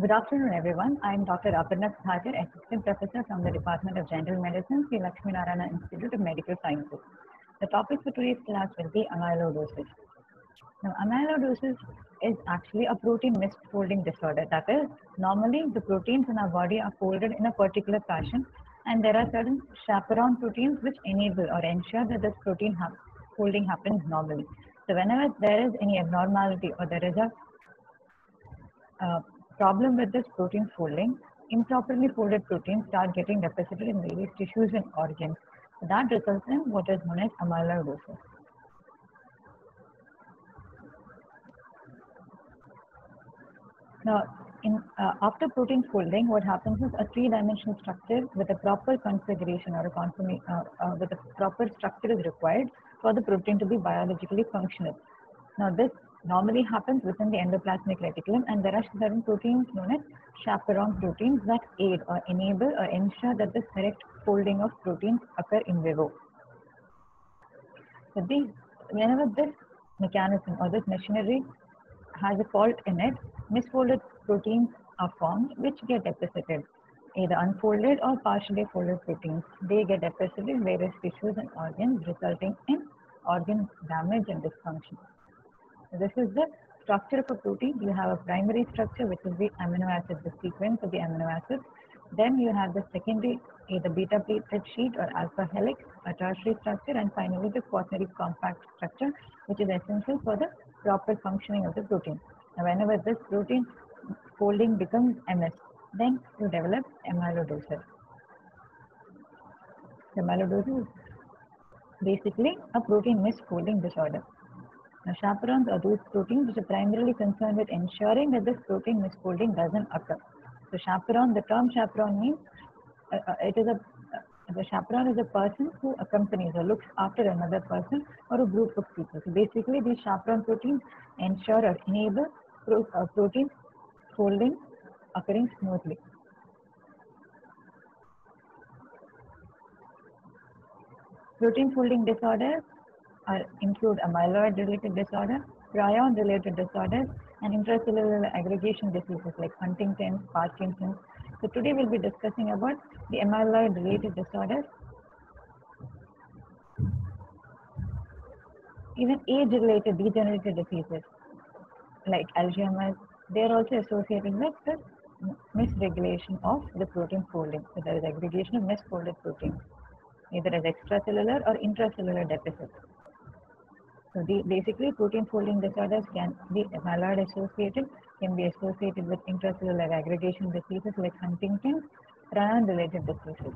Good afternoon, everyone. I am Dr. Aparna Thakur, Assistant Professor from the Department of General Medicine, Sri Lakshminarayana Institute of Medical Sciences. The topic for today's class will be amyloidosis. Now, amyloidosis is actually a protein misfolding disorder. That is, normally the proteins in our body are folded in a particular fashion, and there are certain chaperone proteins which enable or ensure that this folding happens normally. So, whenever there is any abnormality or there is a problem with this protein folding, improperly folded proteins start getting deposited in various tissues and organs. That results in what is known as amyloidosis. Now, after protein folding, what happens is a three-dimensional structure with a proper configuration or with a proper structure is required for the protein to be biologically functional. Now, this normally happens within the endoplasmic reticulum, and there are certain proteins known as chaperone proteins that aid or enable or ensure that the correct folding of proteins occur in vivo. So whenever this mechanism or this machinery has a fault in it, misfolded proteins are formed which get deposited, either unfolded or partially folded proteins. They get deposited in various tissues and organs, resulting in organ damage and dysfunction. This is the structure of a protein. You have a primary structure, which is the amino acid, the sequence of the amino acids. Then you have the secondary, either beta pleated sheet or alpha helix, a tertiary structure, and finally the quaternary compact structure, which is essential for the proper functioning of the protein. Now, whenever this protein folding becomes amiss, then you develop amyloidosis. Amyloidosis is basically a protein misfolding disorder. Now, chaperones are those proteins which are primarily concerned with ensuring that this protein misfolding doesn't occur. So, chaperone, the term chaperone means the chaperone is a person who accompanies or looks after another person or a group of people. So, basically, these chaperone proteins ensure or enable protein folding occurring smoothly. Protein folding disorders include amyloid-related disorder, prion-related disorders, and intracellular aggregation diseases like Huntington's, Parkinson's. So today we'll be discussing about the amyloid-related disorders. Even age-related degenerative diseases like Alzheimer's, they are also associated with the misregulation of the protein folding. So there is aggregation of misfolded proteins, either as extracellular or intracellular deficits. So basically, protein folding disorders can be amyloid associated, can be associated with intracellular aggregation diseases like Huntington's, prion-related diseases.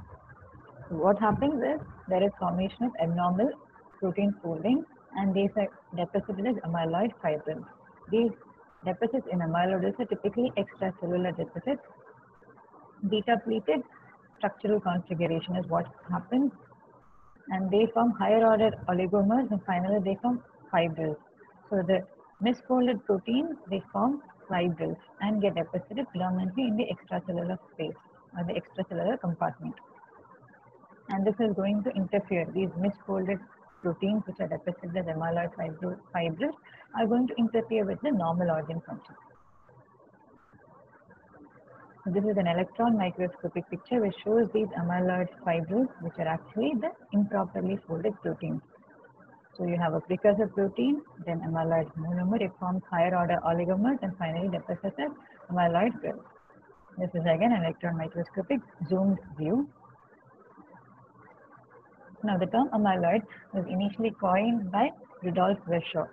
So what happens is there is formation of abnormal protein folding, and these are deposited as amyloid fibrils. These deposits in amyloidosis are typically extracellular deposits. Beta-pleated structural configuration is what happens, and they form higher order oligomers, and finally they form fibrils. So the misfolded proteins, they form fibrils and get deposited predominantly in the extracellular space or the extracellular compartment. And this is going to interfere. These misfolded proteins which are deposited as amyloid fibrils are going to interfere with the normal organ function. So this is an electron microscopic picture which shows these amyloid fibrils, which are actually the improperly folded proteins. So you have a precursor protein, then amyloid monomer, it forms higher order oligomers, and finally deposits as amyloid fibrils. This is again an electron microscopic zoomed view. Now the term amyloid was initially coined by Rudolf Virchow.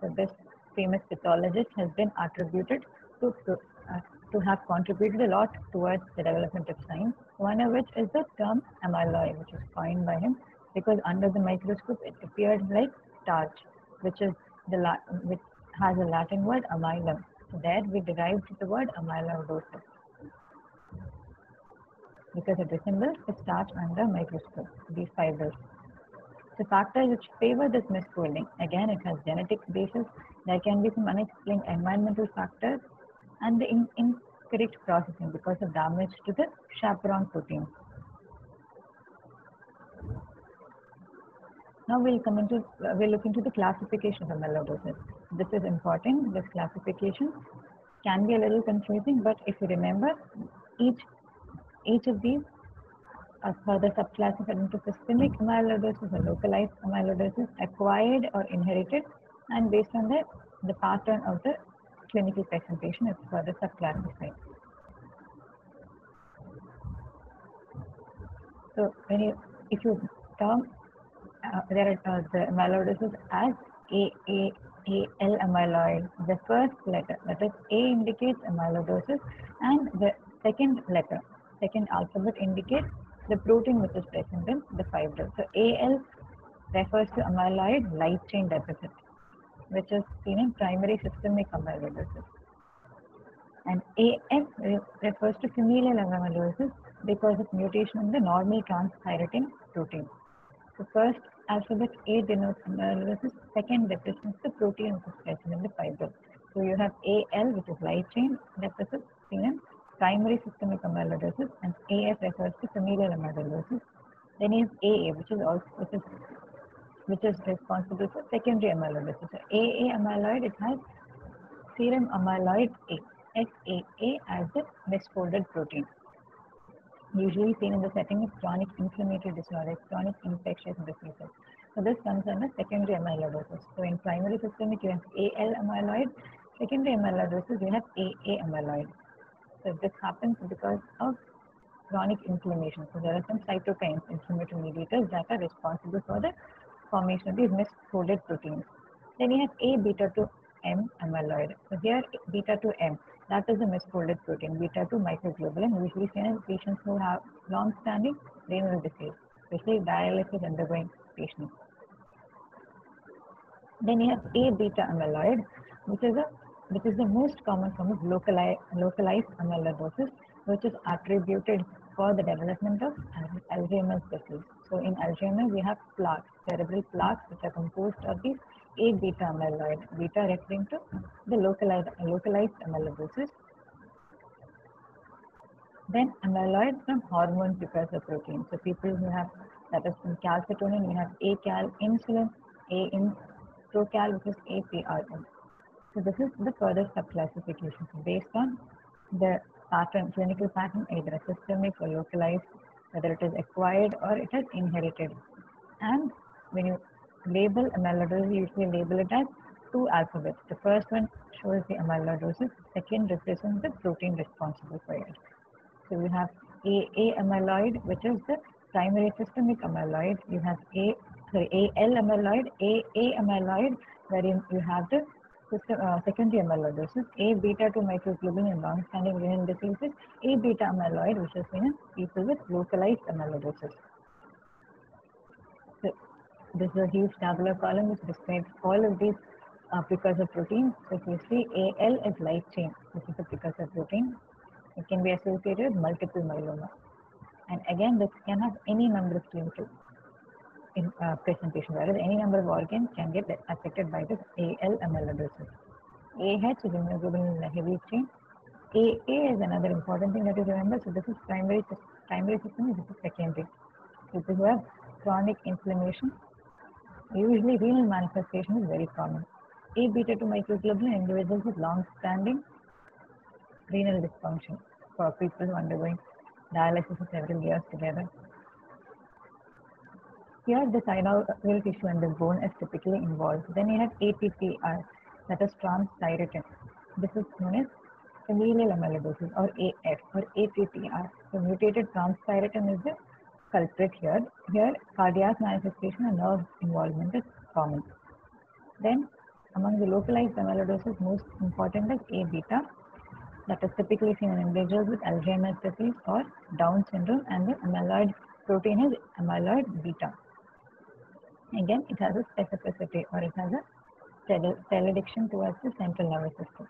So this famous pathologist has been attributed to have contributed a lot towards the development of science, one of which is the term amyloid, which was coined by him because under the microscope it appeared like starch, which has a Latin word amylum. So there we derived the word amyloidosis because it resembles the starch under microscope, these fibrils. So factors which favor this misfolding, again it has genetic basis, there can be some unexplained environmental factors, and the incorrect processing because of damage to the chaperone protein. Now we'll look into the classification of amyloidosis. This is important, this classification. can be a little confusing, but if you remember, each of these are further subclassified into systemic amyloidosis or localized amyloidosis, acquired or inherited, and based on the pattern of the clinical presentation, it's further subclassified. So if you term there are the amyloidosis as AL amyloid, the first letter, that is A, indicates amyloidosis, and the second alphabet indicates the protein which is present in the fibril. So AL refers to amyloid light chain deficit, which is seen in primary systemic amyloidosis. And AF refers to familial amyloidosis because of mutation in the normal transthyretin protein. So first alphabet A denotes amyloidosis, second represents the protein which is present in the fibril. So you have AL, which is light chain deficit, seen in primary systemic amyloidosis, and AF refers to familial amyloidosis. Then is AA, which is responsible for secondary amyloidosis. So AA amyloid, it has serum amyloid A, SAA, as the misfolded protein, usually seen in the setting of chronic inflammatory disorders, chronic infectious diseases. So this comes under secondary amyloidosis. So in primary systemic, you have AL amyloid. Secondary amyloidosis, you have AA amyloid. So this happens because of chronic inflammation. So there are some cytokines, inflammatory mediators, that are responsible for the formation of these misfolded proteins. Then you have A beta 2 M amyloid. So here beta 2 M, that is a misfolded protein, beta 2 microglobulin, usually seen in patients who have long-standing renal disease, especially dialysis undergoing patients. Then you have A beta amyloid, which is the most common form of localized amyloidosis, which is attributed for the development of Alzheimer's disease. So in Alzheimer's, we have plaques, cerebral plaques, which are composed of these A beta amyloid, beta referring to the localized amyloidosis. Then amyloid from hormone precursor protein. So people who have, that is from calcitonin, we have ACAL, insulin, procal, which is APRN. So this is the further subclassification. So based on the pattern, clinical pattern, either systemic or localized, whether it is acquired or it is inherited. And when you label amyloidosis, you usually label it as two alphabets. The first one shows the amyloidosis, second represents the protein responsible for it. So you have AA amyloid, which is the primary systemic amyloid. You have AL amyloid, AA amyloid, wherein you have the secondary amyloidosis, A beta 2 microglobulin in long-standing renal diseases, A beta amyloid, which is seen in people with localized amyloidosis. So this is a huge tabular column which describes all of these precursor proteins. So if you see AL is light chain, which is a precursor protein. It can be associated with multiple myeloma. And again, this can have any number of clinical presentation, whereas any number of organs can get affected by this AL amyloidosis. AH is immunoglobulin in the heavy chain. AA is another important thing that you remember. So this is primary system, this is secondary. People who have chronic inflammation, usually renal manifestation is very common. A beta 2 microglobulin, individuals with long-standing renal dysfunction, for people who are undergoing dialysis for several years together. Here, the synovial tissue and the bone is typically involved. Then you have ATTR, that is transthyretin. This is known as familial amyloidosis, or AF, or ATTR. So mutated transthyretin is the culprit here. Here, cardiac manifestation and nerve involvement is common. Then, among the localized amyloidosis, most important is A beta, that is typically seen in individuals with Alzheimer's disease or Down syndrome, and the amyloid protein is amyloid beta. Again, it has a specificity, or it has a telediction towards the central nervous system.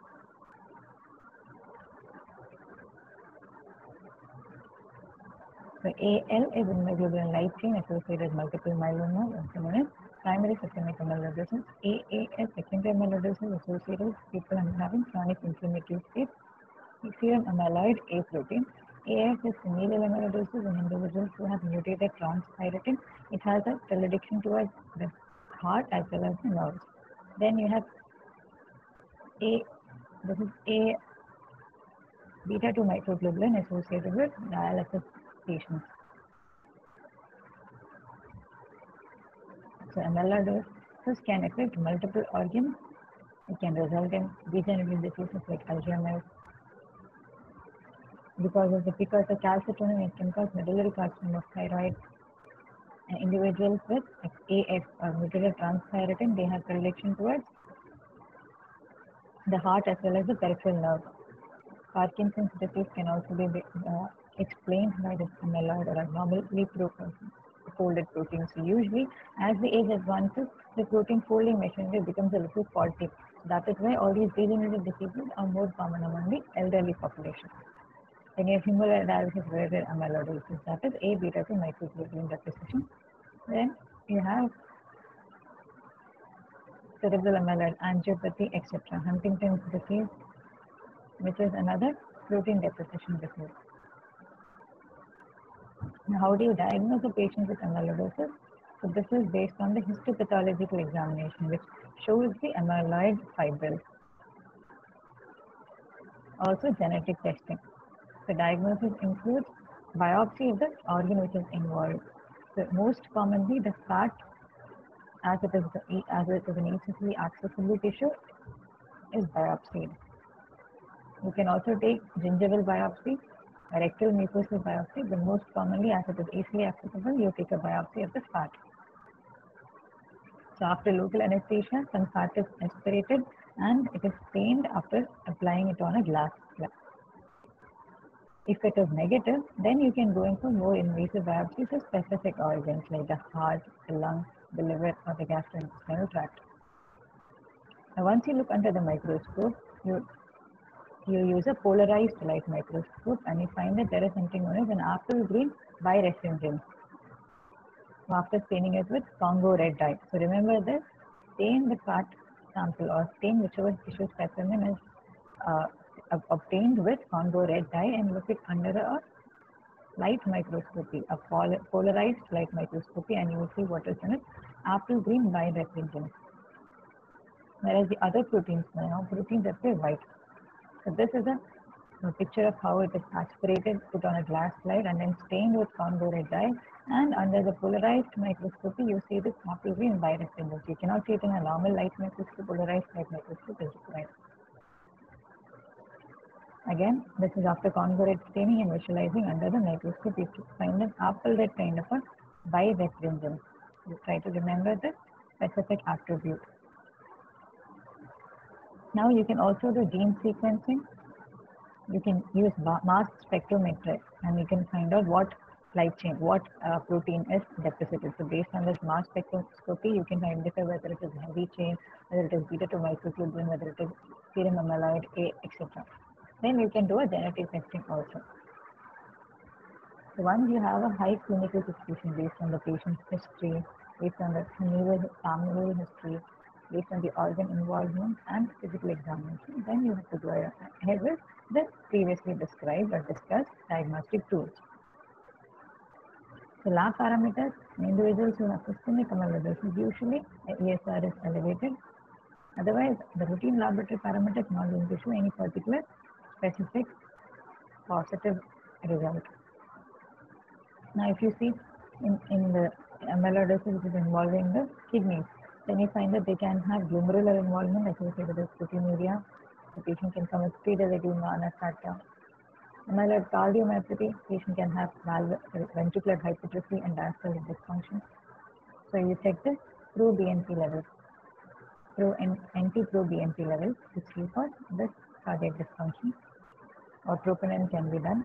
So AL is immunoglobulin light chain associated with multiple myeloma, also known as primary systemic amyloidosis. AA is secondary amyloidosis associated with people having chronic inflammatory states. Serum amyloid A protein. AF is familial amyloidosis in individuals who have mutated transthyretin. It has a telediction towards the heart as well as the nerves. Then you have this is beta 2 microglobulin associated with dialysis patients. So amyloidosis can affect multiple organs. It can result in degenerative diseases like Alzheimer's. Because of the precursor calcitonin, it can cause medullary carcinoma of thyroid. And individuals with AF or medullary transthyretin, they have predilection towards the heart as well as the peripheral nerve. Parkinson's disease can also be explained by this amyloid or abnormally folded protein. So usually, as the age advances, the protein folding machinery becomes a little faulty. That is why all these degenerative diseases are more common among the elderly population. Then you have hemodialysis related amyloidosis, that is A beta 2 microglobulin deposition. Then you have cerebral amyloid angiopathy, etc. Huntington's disease, which is another protein deposition disease. Now, how do you diagnose a patient with amyloidosis? So this is based on the histopathological examination, which shows the amyloid fibrils. Also, genetic testing. The diagnosis includes biopsy of the organ which is involved. So most commonly, the fat, as it is an easily accessible tissue, is biopsied. You can also take gingival biopsy, rectal mucosal biopsy, but most commonly, as it is easily accessible, you take a biopsy of the fat. So after local anesthesia, some fat is aspirated and it is stained after applying it on a glass slab. If it is negative, then you can go in for more invasive biopsies of specific organs like the heart, the lung, the liver, or the gastrointestinal tract. Now, once you look under the microscope, you use a polarized light microscope and you find that there is something known as an apple green birefringence. After staining it with Congo red dye. So remember this, stain the fat sample or stain whichever tissue specimen is obtained with Congo red dye and look it under a light microscopy, a polarized light microscopy, and you will see what is in it, apple green birefringence. Whereas the other proteins, proteins appear white. So this is a picture of how it is aspirated, put on a glass slide, and then stained with Congo red dye. And under the polarized microscopy, you see this apple green birefringence. You cannot see it in a normal light microscope. Polarized light microscope is required. Again, this is after Congo red staining and visualizing under the microscope. You find an apple red kind of a birefringence. You try to remember the specific attribute. Now you can also do gene sequencing. You can use mass spectrometry and you can find out what light chain, what protein is deposited. So based on this mass spectroscopy, you can identify whether it is heavy chain, whether it is beta 2 microglobulin, whether it is serum amyloid A, etc. Then you can do a genetic testing also. So once you have a high clinical suspicion based on the patient's history, based on the familial history, based on the organ involvement and physical examination, then you have to go ahead with the previously described or discussed diagnostic tools. So lab parameters, in individuals who have systemic amyloidosis, usually ESR is elevated. Otherwise, the routine laboratory parameters not going to show any particular specific positive result. Now, if you see in the amyloidosis which is involving the kidneys, then you find that they can have glomerular involvement associated with proteinuria. The patient can come with pre-dilated anasarca. Amyloid cardiomyopathy, patient can have ventricular hypertrophy and diastolic dysfunction. So you check the pro-BNP levels, NT-proBNP levels to see for this cardiac dysfunction, or troponin can be done.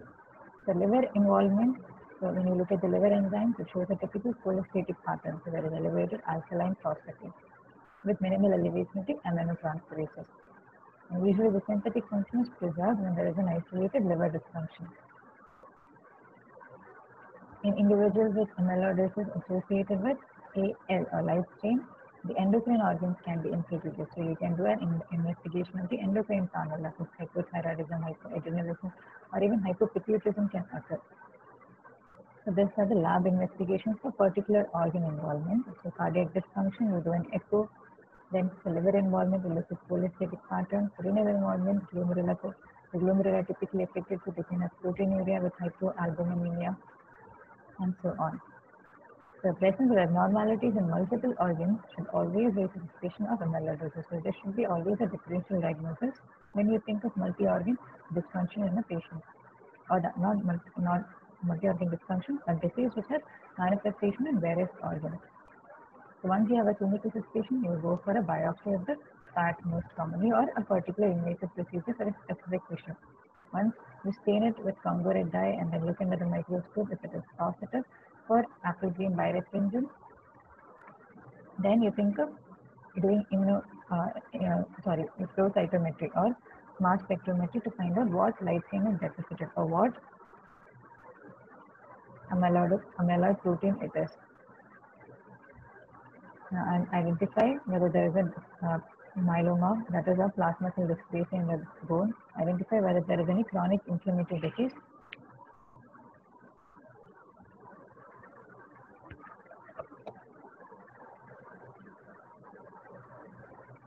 The liver involvement, so when you look at the liver enzymes, it shows a typical cholestatic pattern. So there is elevated alkaline phosphatase with minimal elevated aminotransferases. And usually the synthetic function is preserved when there is an isolated liver dysfunction. In individuals with amyloidosis associated with AL or light chain, the endocrine organs can be implicated. So you can do an investigation of the endocrine panel, that is hypothyroidism, hypoadrenalism, or even hypopituitarism can occur. So these are the lab investigations for particular organ involvement. So cardiac dysfunction, you do an echo. Then the liver involvement, you look at cholestatic patterns, renal involvement, glomerular The glomeruli are typically affected to begin as proteinuria with hypoalbuminemia, and so on. The presence of abnormalities in multiple organs should always raise a suspicion of amyloidosis. So there should be always a differential diagnosis when you think of multi-organ dysfunction in a patient, or not multi-organ dysfunction, a disease which has manifestation in various organs. So once you have a clinical suspicion, you will go for a biopsy of the fat most commonly, or a particular invasive procedure for a specific tissue. Once you stain it with Congo red dye and then look under the microscope if it is positive for apple green birefringence, then you think of doing flow cytometry or mass spectrometry to find out what light chain is deposited or what amyloid protein it is. And identify whether there is a myeloma, that is a plasma cell dysplasia in the bone. Identify whether there is any chronic inflammatory disease.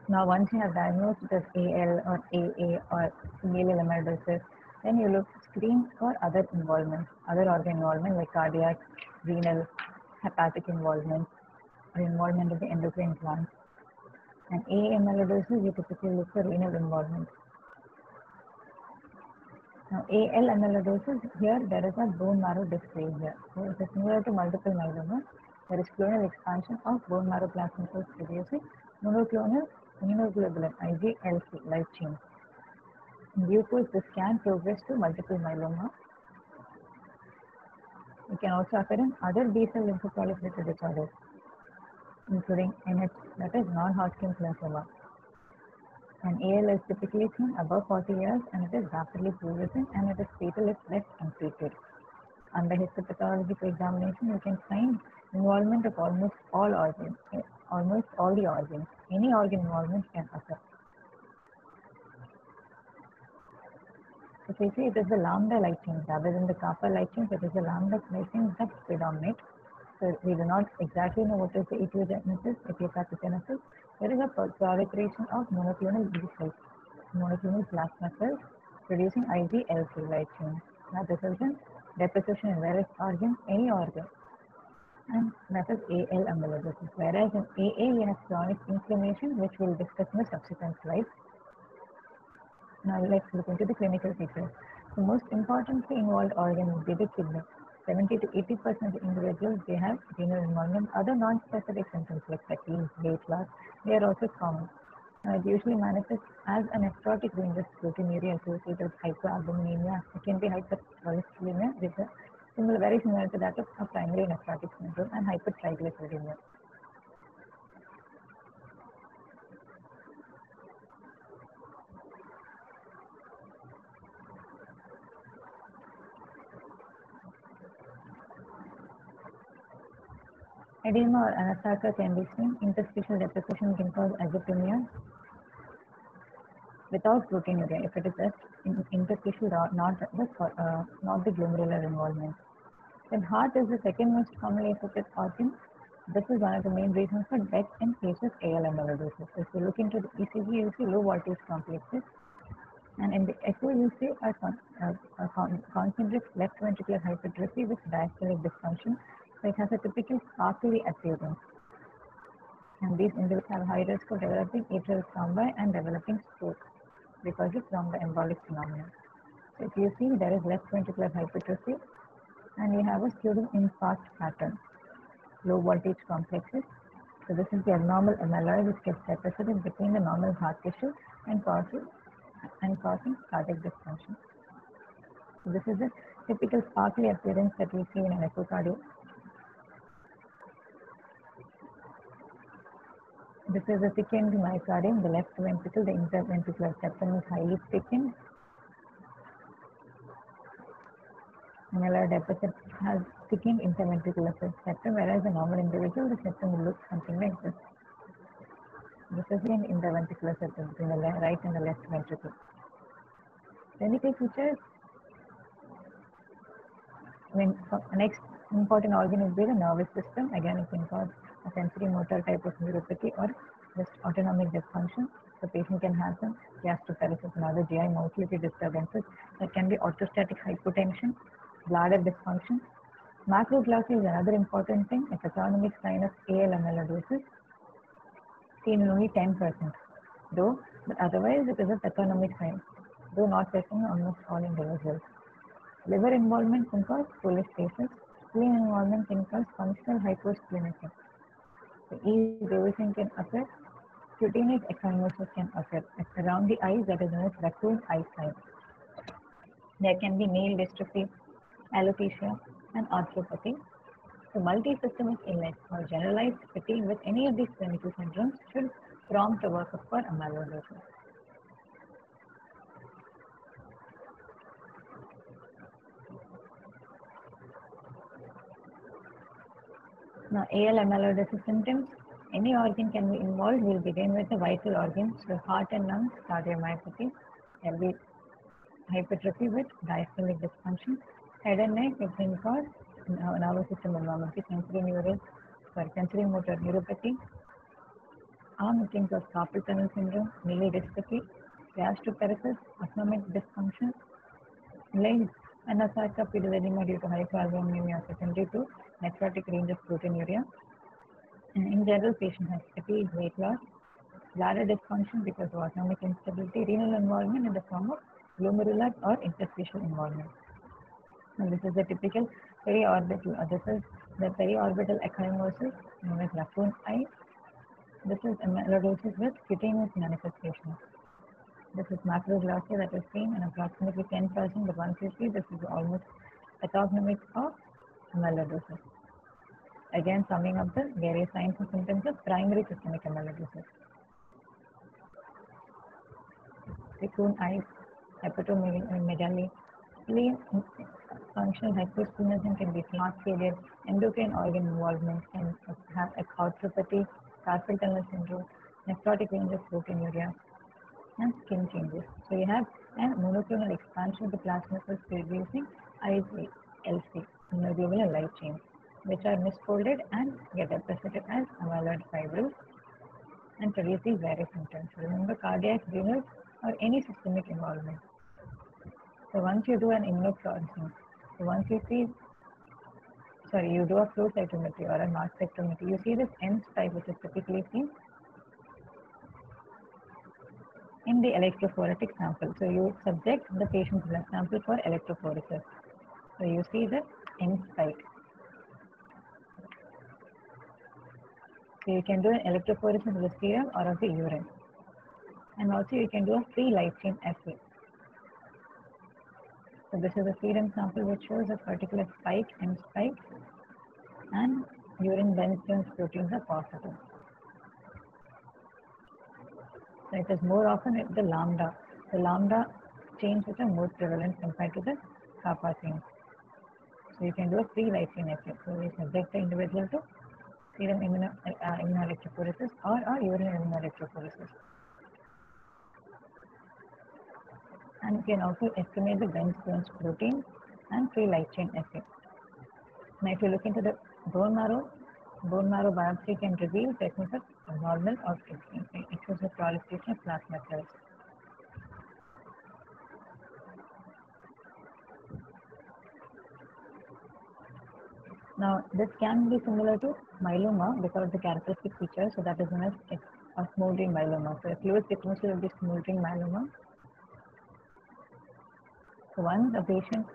Now, once you have diagnosed it as AL or AA or familial amyloidosis, then you screen for other involvement, other organ involvement like cardiac, renal, hepatic involvement, or involvement of the endocrine glands. And AA amyloidosis, you typically look for renal involvement. Now, AL amyloidosis, here there is a bone marrow dysplasia. So it is similar to multiple myeloma. There is clonal expansion of bone marrow plasma cells producing monoclonal immunoglobulin IgLC light chain. In due course, this can progress to multiple myeloma. It can also occur in other B-cell lymphoproliferative disorders, including NH, that is non-Hodgkin's lymphoma. And AL is typically seen above 40 years and it is rapidly progressing and it is fatal if left untreated. Under histopathological examination, you can find involvement of almost all organs, almost all the organs. Any organ involvement can occur. If we say it is the lambda light chains rather than the kappa light chains, it is the lambda light chains that predominate. So we do not exactly know what is the etiogenesis, etiopathogenesis. There is a proliferation of monoclonal B cells, monoclonal plasma cells producing IgLC light chain. That results in deposition in various organs, any organ. And that is AL amyloidosis. Whereas in AA, we have chronic inflammation, which we'll discuss in the subsequent slides. Now let's look into the clinical features. The most importantly involved organ would be the kidney. 70 to 80% of individuals, they have renal involvement. Other non-specific symptoms like fatigue, weight loss, they are also common. It usually manifests as a nephrotic range of proteinuria associated with hypoalbuminemia. It can be hypercholesterolemia, which is very similar to that of a primary nephrotic syndrome, and hypertriglyceridemia. Edema or anasarca can be seen. Interstitial deposition can cause azotemia without proteinuria if it is just interstitial, not the glomerular involvement. Then heart is the second most commonly affected organ. This is one of the main reasons for death in cases of AL amyloidosis. If you look into the ECG, you see low voltage complexes, and in the echo, you see a concentric left ventricular hypertrophy with diastolic dysfunction. So it has a typical sparkly appearance. And these individuals have high risk of developing atrial thrombi and developing stroke because of thromboembolic phenomenon. So if you see, there is left ventricular hypertrophy, and we have a pseudo infarct pattern, low voltage complexes. So this is the abnormal amyloid which gets deposited between the normal heart tissue and causing cardiac dysfunction. So this is the typical sparkly appearance that we see in an echocardiogram. This is a thickened myocardium, the left ventricle, the interventricular septum is highly thickened. Amyloid deposit has thickened interventricular septum, whereas a normal individual, the septum will look something like this. This is the interventricular septum between the right and the left ventricle. Clinical features. Next important organ would be the nervous system. Again, it can cause a sensory motor type of neuropathy or just autonomic dysfunction. The patient can have some gastroparesis and other GI motility disturbances. That can be orthostatic hypotension, bladder dysfunction. Macroglossy is another important thing. It's a autonomic sign of AL amyloidosis, seen in only 10%, though, but otherwise it is a pathognomic sign, though not present in almost all individuals. Liver involvement can cause cholestasis. Spleen involvement can cause functional hyposplenism. The E-reversing can occur. Cutaneous ecchymosis can occur around the eyes, that is known as raccoon eye sign. There can be nail dystrophy, alopecia, and arthropathy. So multi-systemic illness or generalized fatigue with any of these clinical syndromes should prompt a workup for amyloidosis. Now, AL amyloidosis symptoms, any organ can be involved. We'll begin with the vital organs, so heart and lungs, cardiomyopathy, there will be hypertrophy with diastolic dysfunction. Head and neck, it can cause nervous system abnormality, sensory motor neuropathy. Arm, it can cause carpal tunnel syndrome, Mille dystrophy, gastroparesis, autonomic dysfunction. Leg, anasarcopenia due to hypoalbuminemia secondary to nephrotic range of proteinuria. And in general, patient has fatigue, weight loss, bladder dysfunction because of autonomic instability, renal involvement in the form of glomerular or interstitial involvement. And this is the typical periorbital, this is the periorbital ecchymosis known as raccoon eye. This is amyloidosis with cutaneous manifestations. This is macroglossy that is seen in approximately 10%, but once you see, this is almost pathognomic of amyloidosis. Again, summing up the various signs and symptoms of primary systemic amyloidosis. Raccoon eyes, hepatomegaly, spleen, functional hyposplenism can be heart failure, endocrine organ involvement can have a arthropathy, carpal tunnel syndrome, nephrotic range of proteinuria, and skin changes. So you have a monoclonal expansion of the plasma cells producing ILC, immunoglobulin light chains, which are misfolded and get deposited as amyloid fibrils and produce these various symptoms. Remember, cardiac, renal, or any systemic involvement. So once you do an immunofluorescence, so once you see, you do a flow cytometry or a mass spectrometry, you see this M type, which is typically seen in the electrophoretic sample. So you subject the patient's blood sample for electrophoresis. So you see the M spike. So you can do an electrophoresis of the serum or of the urine. And also you can do a free light chain assay. So this is a serum sample which shows a particular spike, M spike, and urine Bennett-Jones proteins are positive. So it is more often the lambda. The lambda chains which are more prevalent compared to the kappa chains. So you can do a free light chain assay. So you subject the individual to serum immunoelectrophoresis or a urine immunoelectrophoresis. And you can also estimate the Bennett-Jones protein and free light chain assay. Now, if you look into the bone marrow biopsy can reveal presence of abnormal or excessive proliferation of plasma cells. Now, this can be similar to myeloma because of the characteristic features, so that is known as a smoldering myeloma. So, a fluid sequential of the smoldering myeloma. So once a patient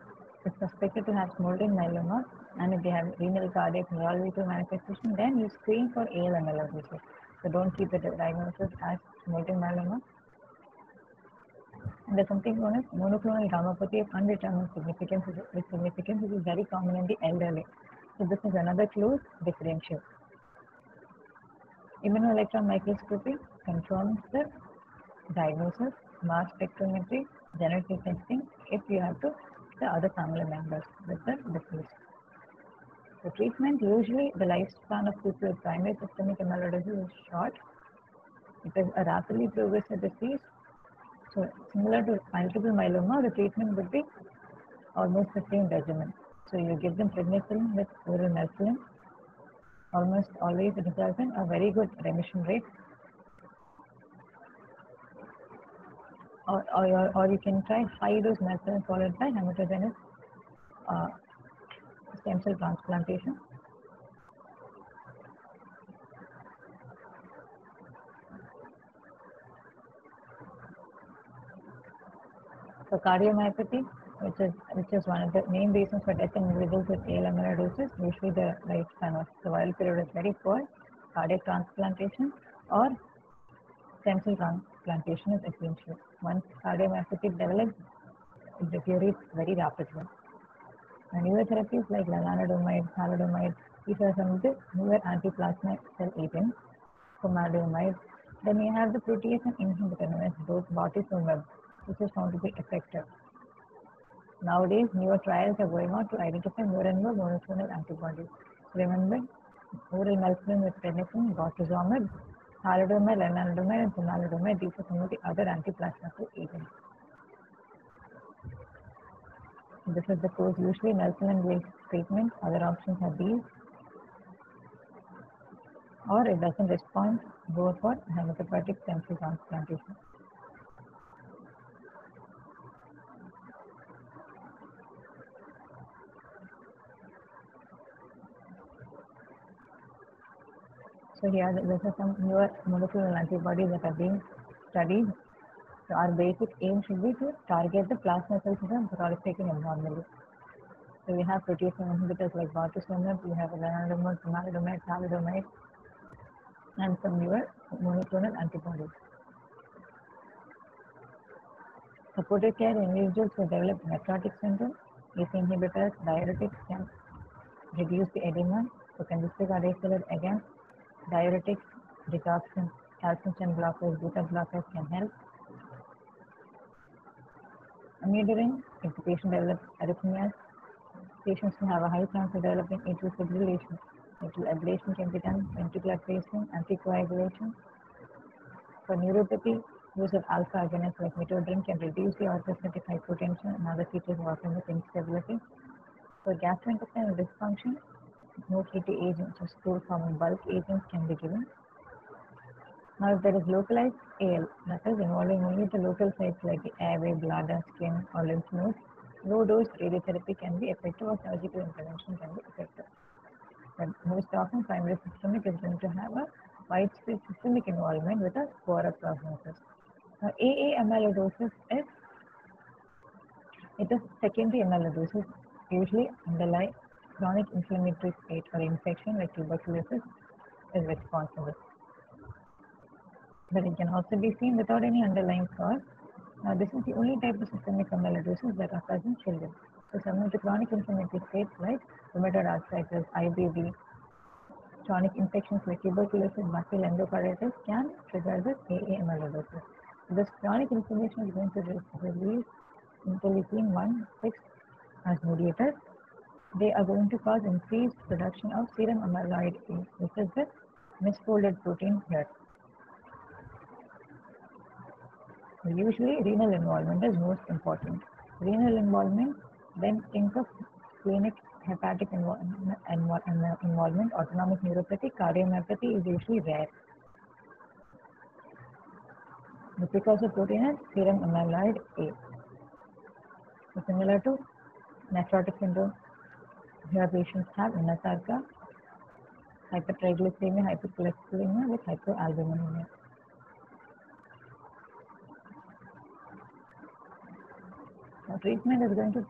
is suspected to have smoldering myeloma, and if they have renal, cardiac, neurological manifestation, then you screen for AL amyloidosis. So don't keep the diagnosis as smoldering myeloma. And there's something known as monoclonal gammopathy of undetermined significance, which is very common in the elderly. So this is another close differential. Immunoelectron microscopy confirms the diagnosis, mass spectrometry, genetic testing, if you have to the other family members with the disease. The treatment, usually the lifespan of people with primary systemic amyloidosis is short. It is a rapidly progressive disease. So similar to multiple myeloma, the treatment would be almost the same regimen. So you give them prednisolone with oral melphalan. Almost always it results in a very good remission rate. or you can try high dose melphalan followed by hematogenous stem cell transplantation. So cardiomyopathy, which is one of the main reasons for death in individuals with AL amyloidosis, usually the lifespan of survival period is very poor. Cardiac transplantation or stem cell transplantation is essential. Once cardiomyopathy develops, it deteriorates very rapidly. And newer therapies like lenalidomide, thalidomide, these are some of the newer anti-plasma cell agents. Pomalidomide. Then you have the protease inhibitor known as bortezomib, which is found to be effective. Nowadays, newer trials are going on to identify more and more monoclonal antibodies. Remember, oral melphalan with penicillin, bortezomib, thalidomide, lenalidomide, and pomalidomide. These are some of the other anti-plasma cell agents. This is the course. Usually, melphalan-based treatment. Other options are these, or it doesn't respond, go for hematopoietic stem cell transplantation. So here, these are some newer monoclonal antibodies that are being studied. So our basic aim should be to target the plasma cells that are proliferating abnormally. So we have protease inhibitors like bortezomib, we have lenalidomide, pomalidomide, thalidomide, and some newer monoclonal antibodies. Supportive care in individuals who develop nephrotic syndrome, ACE inhibitors, diuretics can reduce the edema. So congestive cardiac failure, again, diuretics, detoxin, calcium channel blockers, beta blockers can help. Amiodarone, if the patient develops arrhythmias, patients who have a high chance of developing atrial fibrillation. Atrial ablation can be done, ventricular pacing, anticoagulation. For neuropathy, use of alpha agonists like metodrine can reduce the orthostatic hypotension and other features of autonomic instability. For gastrointestinal dysfunction, no key agents or stool-forming bulk agents can be given. Now, if there is localized AL, that is involving only the local sites like the airway, bladder, skin, or lymph nodes, low-dose radiotherapy can be effective or surgical intervention can be effective. But most often, primary systemic is going to have a widespread systemic involvement with a poorer prognosis. Now, AA amyloidosis it is secondary amyloidosis, usually underlying chronic inflammatory state or infection like tuberculosis is responsible. But it can also be seen without any underlying cause. Now, this is the only type of systemic amyloidosis that occurs in children. So, some of the chronic inflammatory states like rheumatoid arthritis, IBD, chronic infections like tuberculosis, bacterial endocarditis can trigger this AA amyloidosis. This chronic inflammation is going to release interleukin 1/6 as mediators. They are going to cause increased production of serum amyloid A, which is the misfolded protein here. Usually, renal involvement is most important. Renal involvement, then think of splenic hepatic involvement, autonomic neuropathy, cardiomyopathy is usually rare. The precursor protein is serum amyloid A. So similar to nephrotic syndrome, here patients have anasarca, hypertriglyceridemia, hypercholesterolemia with hypoalbuminemia. Now, treatment is going to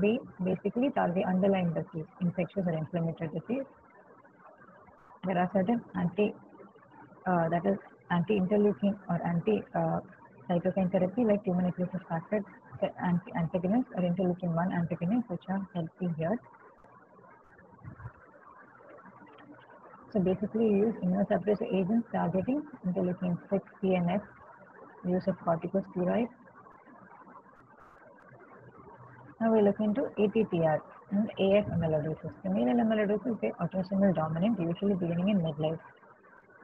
be basically target underlying disease, infectious or inflammatory disease. There are certain anti-interleukin or anti-cytokine therapy like tumor necrosis factor antagonists or interleukin 1 antagonists, which are helpful here. So basically, you use immunosuppressive agents targeting interleukin 6, CNS, use of corticosteroids. Now we look into ATTR and AF amyloidosis. Familial amyloidosis is autosomal dominant, usually beginning in midlife.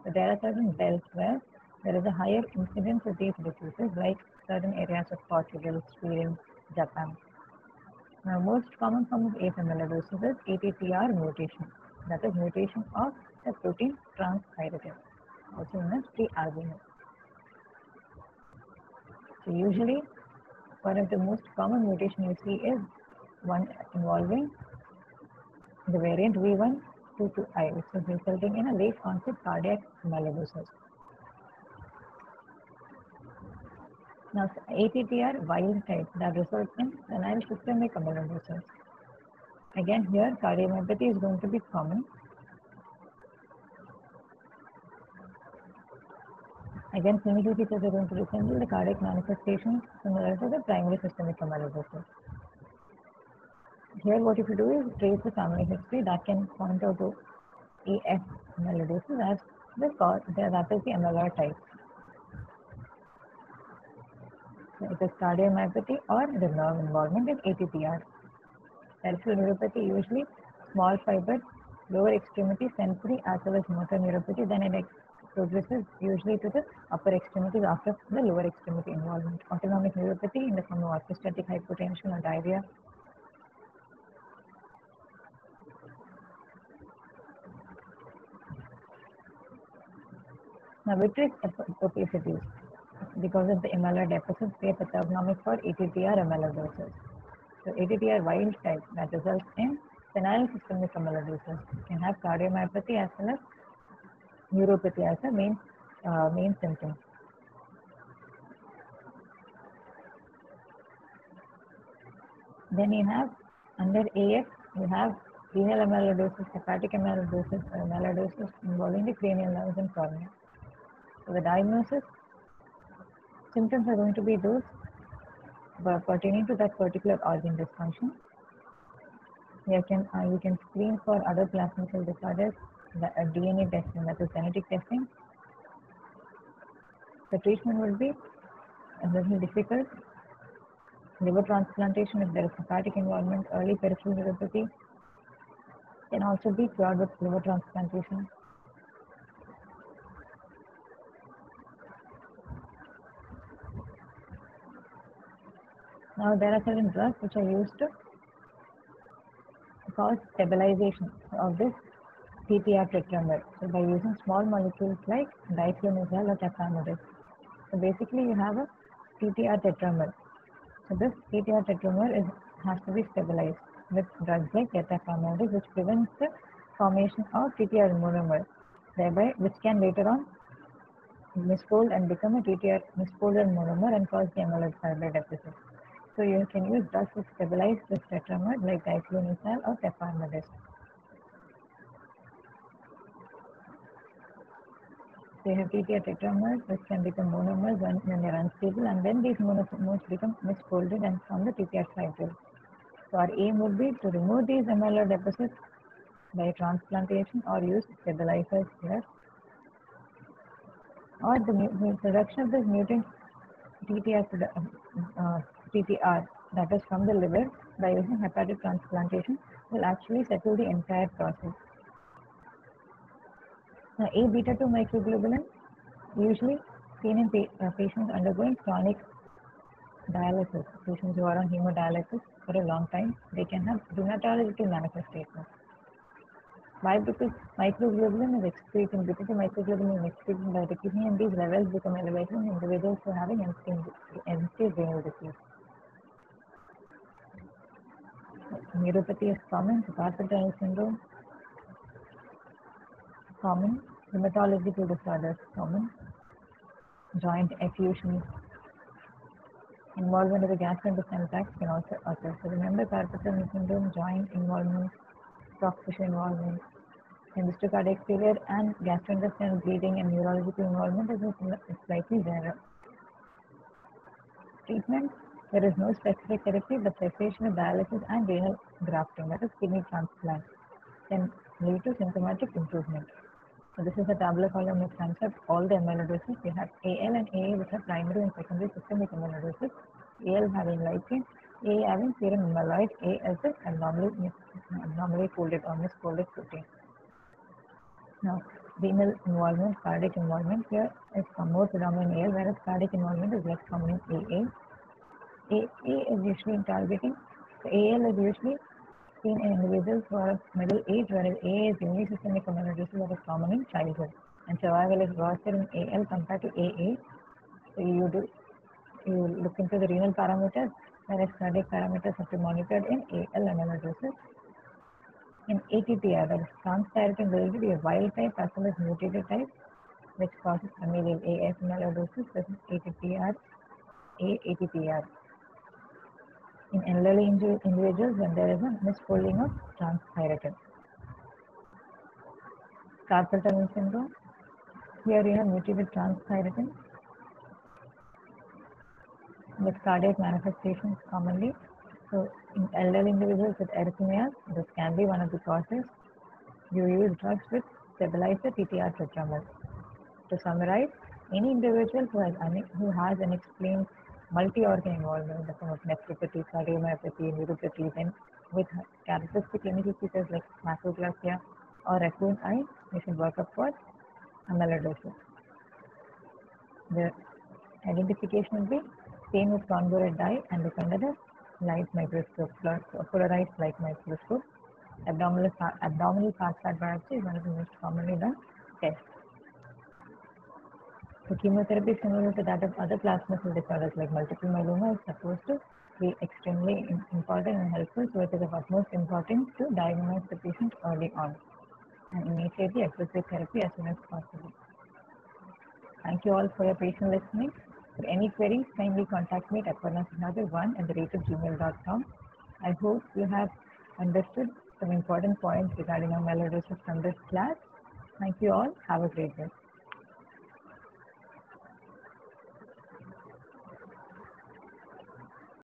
So there are certain belts where there is a higher incidence of these diseases, like certain areas of Portugal, Sweden, Japan. Now, most common form of AF amyloidosis is ATTR mutation, that is mutation of the protein transthyretin, also known as prealbumin. So usually, one of the most common mutation you see is one involving the variant V122I, which is resulting in a late onset cardiac amyloidosis. Now, ATTR wild type that results in senile systemic amyloidosis. Again, here cardiomyopathy is going to be common. Again, clinical features are going to resemble the cardiac manifestations similar to the primary systemic amyloidosis. Here, what you do is trace the family history that can point out to AF amyloidosis as the cause, that is the amyloid type. So it is cardiomyopathy or the nerve involvement in ATTR. Peripheral neuropathy usually small fiber, lower extremity, sensory as well as motor neuropathy. Then it progresses usually to the upper extremities after the lower extremity involvement. Autonomic neuropathy in the form of orthostatic hypotension or diarrhea. Now, vitreous opacity, because of the amyloid deposits, they are pathognomic for ATTR amyloidosis. So, ATTR wild type that results in senile systemic amyloidosis can have cardiomyopathy as well as neuropathy as a main symptom. Then you have under AF, you have renal amyloidosis, hepatic amyloidosis, or amyloidosis involving the cranial nerves and cornea. So the diagnosis symptoms are going to be those pertaining to that particular organ dysfunction. You can screen for other plasmacytoid disorders, the DNA testing, that is genetic testing. The treatment will be a little difficult. Liver transplantation if there is hepatic involvement, early peripheral neuropathy can also be cured with liver transplantation. Now, there are certain drugs which are used to cause stabilization of this TTR tetramer. So, by using small molecules like diflunisal or tafamidis. So, basically, you have a TTR tetramer. So, this TTR tetramer has to be stabilized with drugs like tafamidis, which prevents the formation of TTR monomer, thereby which can later on misfold and become a TTR misfolded monomer and cause the amyloid fiber deficit. So you can use drugs to stabilize this tetramer like diflunisal or tafamidis. So you have TTR tetramers which can become monomers when they are unstable, and then these monomers become misfolded and form the TTR fibril. So our aim would be to remove these amyloid deposits by transplantation or use stabilizers here, or the production of this mutant TTR that is from the liver by using hepatic transplantation will actually settle the entire process. Now, A beta 2 microglobulin usually seen in patients undergoing chronic dialysis, patients who are on hemodialysis for a long time, they can have rheumatological manifestations. Why? Because microglobulin is excreted, beta 2 microglobulin is excreted by the kidney, and these levels become elevated in individuals who are having end-stage renal disease. Neuropathy is common, carpal tunnel syndrome, common, rheumatological disorders, common, joint effusion, involvement of the gastrointestinal tract can also occur. So remember, carpal tunnel syndrome, joint involvement, soft tissue involvement, and cardiac failure and gastrointestinal bleeding and neurological involvement is slightly rarer. Treatment: there is no specific therapy, but cessation of dialysis and renal grafting, that is kidney transplant, can lead to symptomatic improvement. So this is a tabular column which sums up all the amyloidosis. We have AL and AA, which are primary and secondary systemic amyloidosis. AL having light chain, AA having serum amyloid, A as the abnormally folded or misfolded protein. Now, renal involvement, cardiac involvement here is more predominant in AL, whereas cardiac involvement is less common in AA. AA is usually in targeting. So AL is usually seen in individuals who are of middle age, whereas AA is the only systemic amyloidosis that is common in childhood. And survival is worse in AL compared to AA. So you do you look into the renal parameters, whereas cardiac parameters have to be monitored in AL amyloidosis. In ATTR, that is transthyretin will be a wild type as well as mutated type, which causes familial AF amyloidosis. This is ATTR, AATTR. In elderly individuals, when there is a misfolding of transthyretin. Carpal tunnel syndrome. Here you have mutated transthyretin with cardiac manifestations commonly. So in elderly individuals with arrhythmias, this can be one of the causes. You use drugs which stabilize the TTR tetramer. To summarize, any individual who has unexplained multi-organ involvement in the form of nephropathy, cardiomyopathy, neuropathy, then with characteristic clinical features like macroglacia or raccoon eye, you should work up for amyloidosis. The identification will be same with convoluted dye and look under the light microscope, polarized light microscope. Abdominal fat biopsy is one of the most commonly done tests. So chemotherapy, similar to that of other plasmacytoid disorders like multiple myeloma, is supposed to be extremely important and helpful, so it is of utmost importance to diagnose the patient early on and initiate the appropriate therapy as soon as possible. Thank you all for your patient listening. For any queries, kindly contact me at aparna1@gmail.com. I hope you have understood some important points regarding amyloidosis from this class. Thank you all. Have a great day.